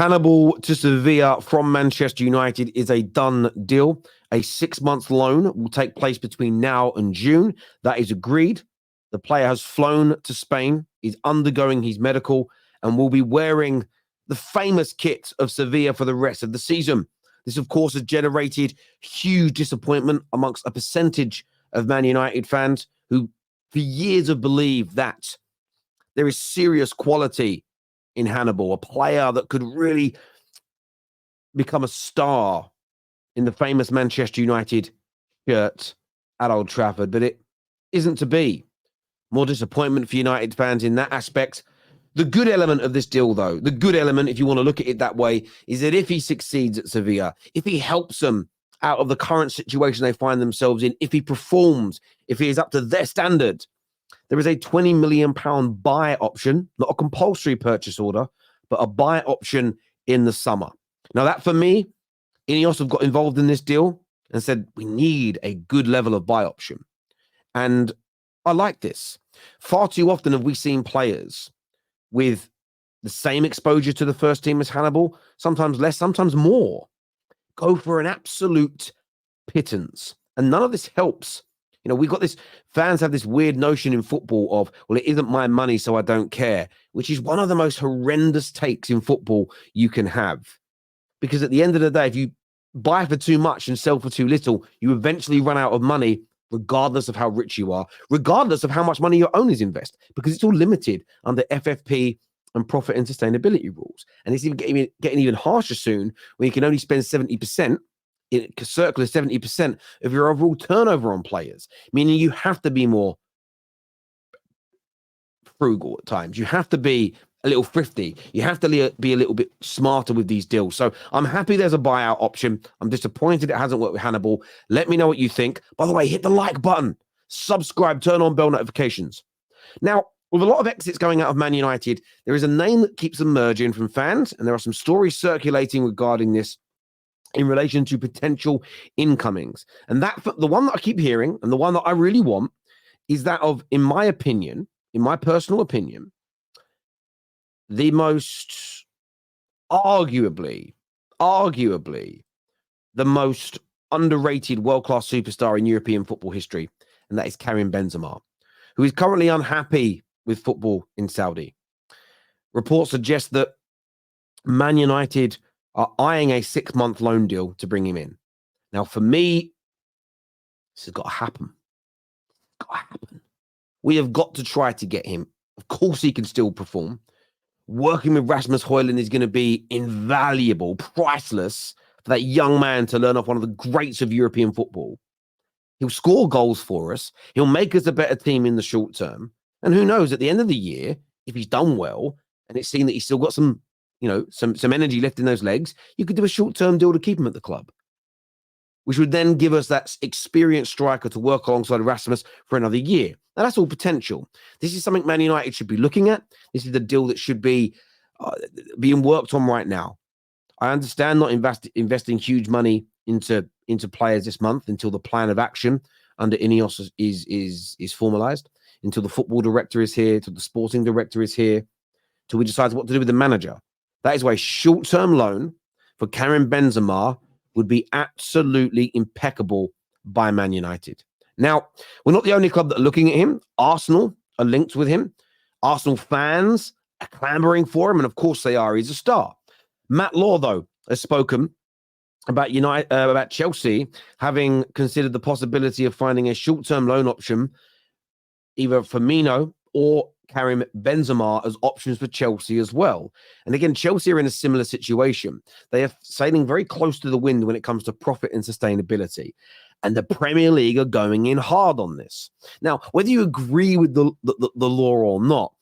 Hannibal to Sevilla from Manchester United is a done deal. A 6-month loan will take place between now and June. That is agreed. The player has flown to Spain, is undergoing his medical, and will be wearing the famous kit of Sevilla for the rest of the season. This, of course, has generated huge disappointment amongst a percentage of Man United fans who for years have believed that there is serious quality in Hannibal, a player that could really become a star in the famous Manchester United shirt at Old Trafford, but it isn't to be. More disappointment for United fans in that aspect. The good element of this deal, though, the good element, if you want to look at it that way, is that if he succeeds at Sevilla, if he helps them out of the current situation they find themselves in, if he performs, if he is up to their standard, there is a £20 million buy option, not a compulsory purchase order, but a buy option in the summer. Now, that for me, Ineos have got involved in this deal and said, we need a good level of buy option. And I like this. Far too often have we seen players with the same exposure to the first team as Hannibal, sometimes less, sometimes more, go for an absolute pittance. And none of this helps. You know, we've got this, fans have this weird notion in football of, well, it isn't my money, so I don't care, which is one of the most horrendous takes in football you can have. Because at the end of the day, if you buy for too much and sell for too little, you eventually run out of money, regardless of how rich you are, regardless of how much money your owners invest, because it's all limited under FFP and profit and sustainability rules. And it's even getting even harsher soon, when you can only spend 70%, in a circle of 70% of your overall turnover on players, meaning you have to be more frugal at times. You have to be a little thrifty. You have to be a little bit smarter with these deals. So I'm happy there's a buyout option. I'm disappointed it hasn't worked with Hannibal. Let me know what you think. By the way, hit the like button, subscribe, turn on bell notifications. Now, with a lot of exits going out of Man United, there is a name that keeps emerging from fans, and there are some stories circulating regarding this in relation to potential incomings. And that, the one that I keep hearing, and the one that I really want, is that of, in my opinion, in my personal opinion, the most arguably the most underrated world-class superstar in European football history, and that is Karim Benzema, who is currently unhappy with football in Saudi. Reports suggest that Man United are eyeing a 6-month loan deal to bring him in. Now, for me, this has got to happen. It's got to happen. We have got to try to get him. Of course, he can still perform. Working with Rasmus Højlund is going to be invaluable, priceless for that young man to learn off one of the greats of European football. He'll score goals for us. He'll make us a better team in the short term. And who knows, at the end of the year, if he's done well and it's seen that he's still got some energy left in those legs, you could do a short-term deal to keep him at the club, which would then give us that experienced striker to work alongside Rasmus for another year. Now, that's all potential. This is something Man United should be looking at. This is the deal that should be being worked on right now. I understand not investing huge money into players this month until the plan of action under Ineos is formalized, until the football director is here, until the sporting director is here, until we decide what to do with the manager. That is why a short-term loan for Karim Benzema would be absolutely impeccable by Man United. Now, we're not the only club that are looking at him. Arsenal are linked with him. Arsenal fans are clamoring for him, and of course they are. He's a star. Matt Law, though, has spoken about Chelsea having considered the possibility of finding a short-term loan option, either Firmino or Karim Benzema, as options for Chelsea as well. And again, Chelsea are in a similar situation. They are sailing very close to the wind when it comes to profit and sustainability. And the Premier League are going in hard on this. Now, whether you agree with the law or not,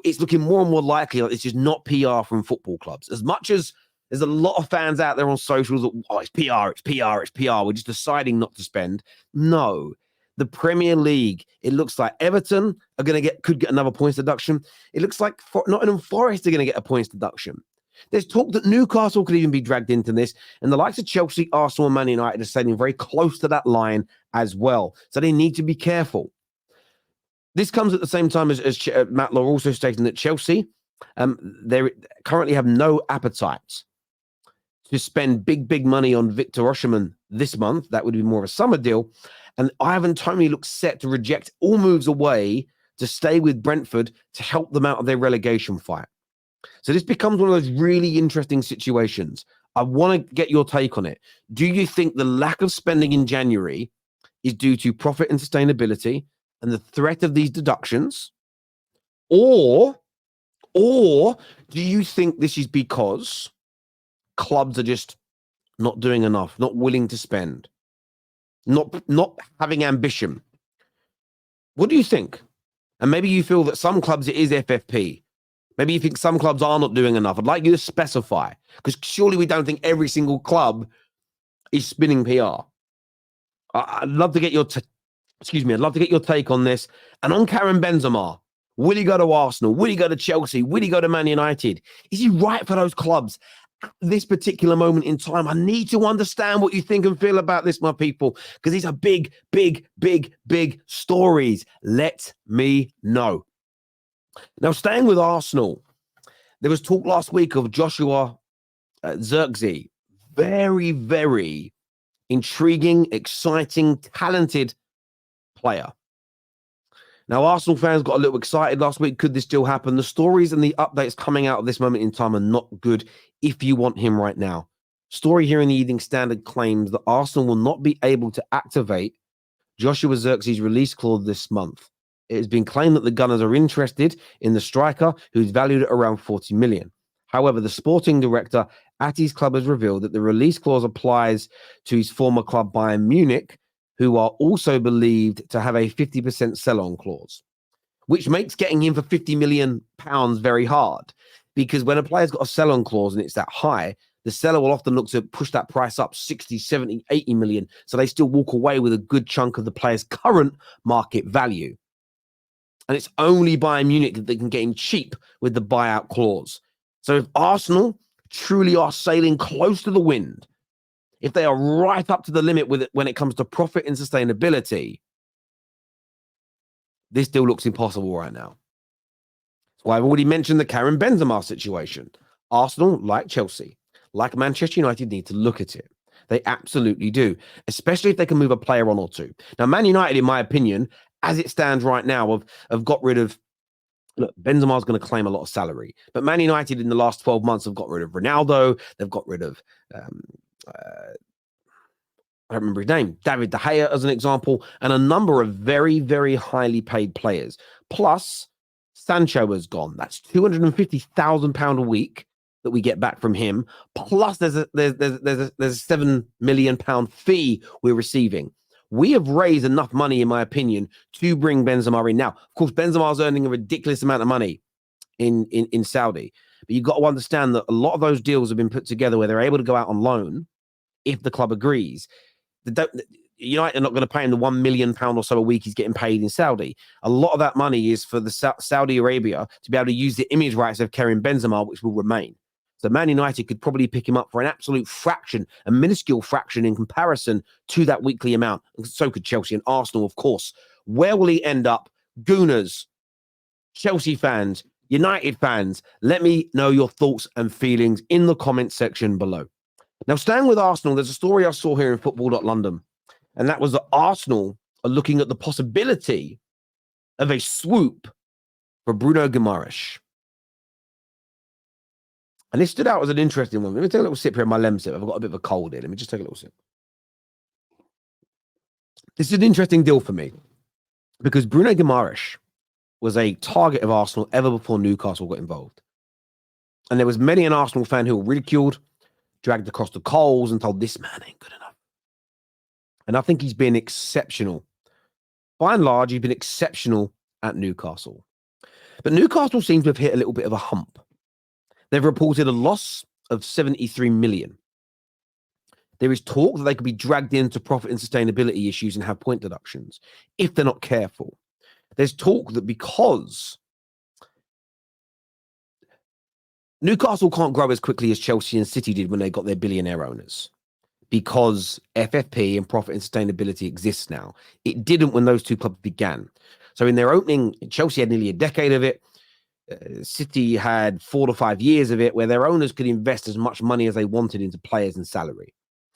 it's looking more and more likely that it's just not PR from football clubs. As much as there's a lot of fans out there on socials that, oh, it's PR, it's PR, it's PR, we're just deciding not to spend. No. The Premier League, it looks like Everton are could get another points deduction. It looks like Nottingham Forest are going to get a points deduction. There's talk that Newcastle could even be dragged into this, and the likes of Chelsea, Arsenal, and Man United are sailing very close to that line as well. So they need to be careful. This comes at the same time as Matt Law also stating that Chelsea They currently have no appetite to spend big money on Victor Osimhen this month. That would be more of a summer deal. And Ivan Toney looks set to reject all moves away to stay with Brentford to help them out of their relegation fight. So this becomes one of those really interesting situations. I want to get your take on it. Do you think the lack of spending in January is due to profit and sustainability and the threat of these deductions? Or do you think this is because clubs are just not doing enough, not willing to spend, not having ambition? What do you think? And maybe you feel that some clubs it is FFP. Maybe you think some clubs are not doing enough. I'd like you to specify, because surely we don't think every single club is spinning PR. I'd love to get your I'd love to get your take on this. And on Karim Benzema, will he go to Arsenal? Will he go to Chelsea? Will he go to Man United? Is he right for those clubs at this particular moment in time? I need to understand what you think and feel about this, my people, because these are big stories. Let me know. Now, staying with Arsenal, there was talk last week of Joshua Zirkzee. Very intriguing, exciting, talented player. Now, Arsenal fans got a little excited last week. Could this still happen? The stories and the updates coming out of this moment in time are not good if you want him right now. Story here in the Evening Standard claims that Arsenal will not be able to activate Joshua Zirkzee's release clause this month. It has been claimed that the Gunners are interested in the striker, who's valued at around 40 million. However, the sporting director at his club has revealed that the release clause applies to his former club Bayern Munich, who are also believed to have a 50% sell-on clause, which makes getting him for £50 million very hard. Because when a player's got a sell-on clause and it's that high, the seller will often look to push that price up 60, 70, 80 million. So they still walk away with a good chunk of the player's current market value. And it's only Bayern Munich that they can get him cheap with the buyout clause. So if Arsenal truly are sailing close to the wind, if they are right up to the limit with it when it comes to profit and sustainability, this deal looks impossible right now. That's why I've already mentioned the Karim Benzema situation. Arsenal, like Chelsea, like Manchester United, need to look at it. They absolutely do, especially if they can move a player on or two. Now, Man United, in my opinion, as it stands right now, have got rid of... Look, Benzema's going to claim a lot of salary, but Man United in the last 12 months have got rid of Ronaldo. They've got rid of... I don't remember his name, David De Gea as an example, and a number of very highly paid players. Plus, Sancho has gone. That's £250,000 a week that we get back from him. Plus, there's a £7 million fee we're receiving. We have raised enough money, in my opinion, to bring Benzema in. Now, of course, Benzema's earning a ridiculous amount of money in Saudi, but you've got to understand that a lot of those deals have been put together where they're able to go out on loan if the club agrees. United are not going to pay him the £1 million or so a week he's getting paid in Saudi. A lot of that money is for the Saudi Arabia to be able to use the image rights of Karim Benzema, which will remain. So Man United could probably pick him up for an absolute fraction, a minuscule fraction in comparison to that weekly amount. And so could Chelsea and Arsenal, of course. Where will he end up? Gooners, Chelsea fans, United fans, let me know your thoughts and feelings in the comments section below. Now, staying with Arsenal, there's a story I saw here in football.london, and that was that Arsenal are looking at the possibility of a swoop for Bruno Guimaraes. And this stood out as an interesting one. Let me take a little sip here of my lemon sip. I've got a bit of a cold here. Let me just take a little sip. This is an interesting deal for me because Bruno Guimaraes was a target of Arsenal ever before Newcastle got involved. And there was many an Arsenal fan who were ridiculed, dragged across the coals and told this man ain't good enough. And I think he's been exceptional. By and large, he's been exceptional at Newcastle. But Newcastle seems to have hit a little bit of a hump. They've reported a loss of 73 million. There is talk that they could be dragged into profit and sustainability issues and have point deductions if they're not careful. There's talk that because Newcastle can't grow as quickly as Chelsea and City did when they got their billionaire owners, because FFP and profit and sustainability exists now. It didn't when those two clubs began. So in their opening, Chelsea had nearly a decade of it. City had 4 to 5 years of it where their owners could invest as much money as they wanted into players and salary.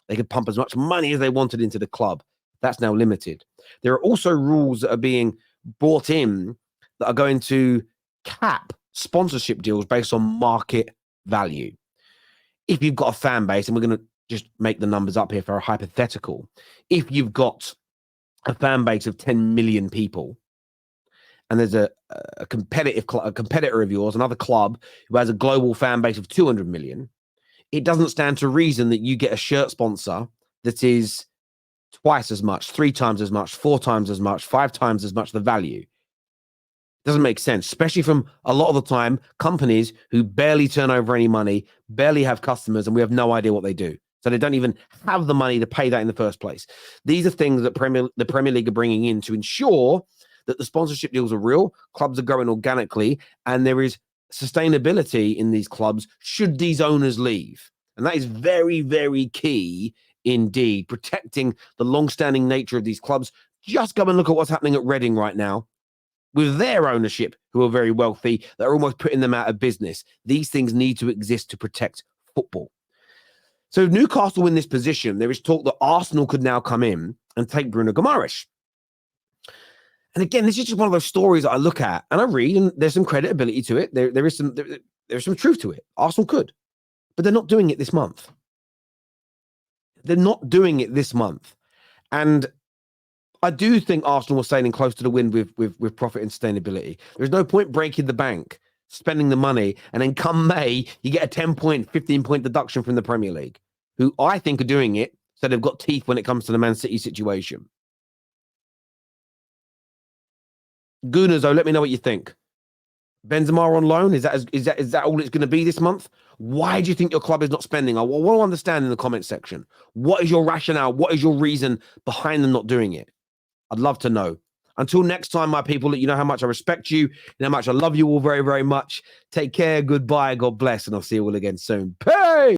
They could pump as much money as they wanted into the club. That's now limited. There are also rules that are being brought in that are going to cap sponsorship deals based on market value. If you've got a fan base, and we're going to just make the numbers up here for a hypothetical, if you've got a fan base of 10 million people, and there's a competitor of yours, another club who has a global fan base of 200 million, it doesn't stand to reason that you get a shirt sponsor that is twice as much, 3 times as much, 4 times as much, 5 times as much the value. Doesn't make sense, especially from a lot of the time companies who barely turn over any money, barely have customers, and we have no idea what they do. So they don't even have the money to pay that in the first place. These are things that the Premier League are bringing in to ensure that the sponsorship deals are real, clubs are growing organically, and there is sustainability in these clubs should these owners leave. And that is very, very key indeed, protecting the long-standing nature of these clubs. Just go and look at what's happening at Reading right now with their ownership, who are very wealthy, that are almost putting them out of business. These things need to exist to protect football. So if Newcastle win this position, there is talk that Arsenal could now come in and take Bruno Guimaraes. And again, this is just one of those stories that I look at and I read, and there's some credibility to it. There's some truth to it. Arsenal could, but they're not doing it this month. They're not doing it this month. And I do think Arsenal was sailing close to the wind with profit and sustainability. There's no point breaking the bank, spending the money, and then come May, you get a 10-point, 15-point deduction from the Premier League, who I think are doing it so they've got teeth when it comes to the Man City situation. Gooners, though, let me know what you think. Benzema on loan, is that all it's going to be this month? Why do you think your club is not spending? I want to understand in the comment section. What is your rationale? What is your reason behind them not doing it? I'd love to know. Until next time, my people, you know how much I respect you, you know how much I love you all very, very much. Take care, goodbye, God bless, and I'll see you all again soon. Peace!